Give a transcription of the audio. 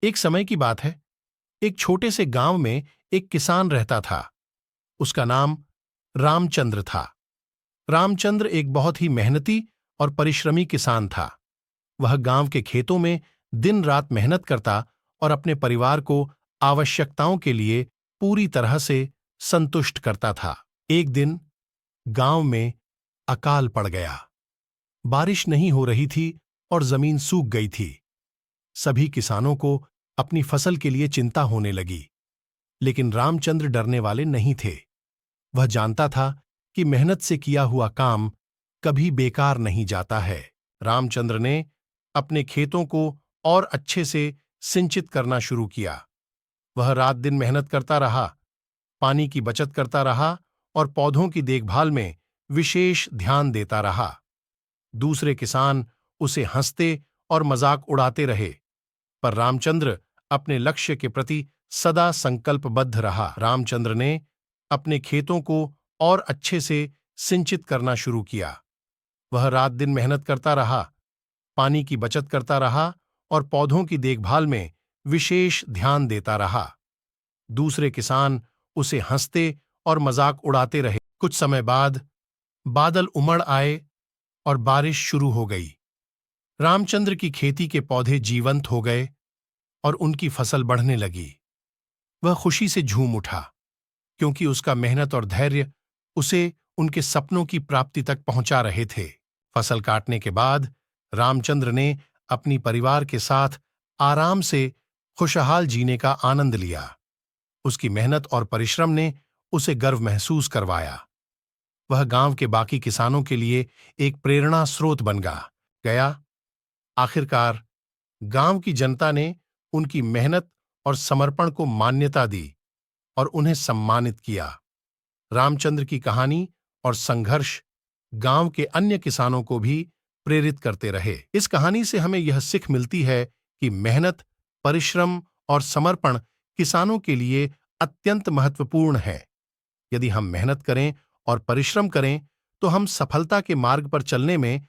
एक समय की बात है। एक छोटे से गांव में एक किसान रहता था। उसका नाम रामचंद्र था। रामचंद्र एक बहुत ही मेहनती और परिश्रमी किसान था। वह गांव के खेतों में दिन रात मेहनत करता और अपने परिवार को आवश्यकताओं के लिए पूरी तरह से संतुष्ट करता था। एक दिन गांव में अकाल पड़ गया। बारिश नहीं हो रही थी और जमीन सूख गई थी। सभी किसानों को अपनी फसल के लिए चिंता होने लगी। लेकिन रामचंद्र डरने वाले नहीं थे। वह जानता था कि मेहनत से किया हुआ काम कभी बेकार नहीं जाता है। रामचंद्र ने अपने खेतों को और अच्छे से सिंचित करना शुरू किया। वह रात दिन मेहनत करता रहा, पानी की बचत करता रहा और पौधों की देखभाल में विशेष ध्यान देता रहा। दूसरे किसान उसे हंसते और मजाक उड़ाते रहे, पर रामचंद्र अपने लक्ष्य के प्रति सदा संकल्पबद्ध रहा। रामचंद्र ने अपने खेतों को और अच्छे से सिंचित करना शुरू किया। वह रात दिन मेहनत करता रहा, पानी की बचत करता रहा और पौधों की देखभाल में विशेष ध्यान देता रहा। दूसरे किसान उसे हंसते और मजाक उड़ाते रहे। कुछ समय बाद बादल उमड़ आए और बारिश शुरू हो गई। रामचंद्र की खेती के पौधे जीवंत हो गए और उनकी फसल बढ़ने लगी। वह खुशी से झूम उठा, क्योंकि उसका मेहनत और धैर्य उसे उनके सपनों की प्राप्ति तक पहुंचा रहे थे। फसल काटने के बाद रामचंद्र ने अपनी परिवार के साथ आराम से खुशहाल जीने का आनंद लिया। उसकी मेहनत और परिश्रम ने उसे गर्व महसूस करवाया। वह गांव के बाकी किसानों के लिए एक प्रेरणा स्रोत बन गया। आखिरकार गांव की जनता ने उनकी मेहनत और समर्पण को मान्यता दी और उन्हें सम्मानित किया। रामचंद्र की कहानी और संघर्ष गांव के अन्य किसानों को भी प्रेरित करते रहे। इस कहानी से हमें यह सीख मिलती है कि मेहनत, परिश्रम और समर्पण किसानों के लिए अत्यंत महत्वपूर्ण है। यदि हम मेहनत करें और परिश्रम करें, तो हम सफलता के मार्ग पर चलने में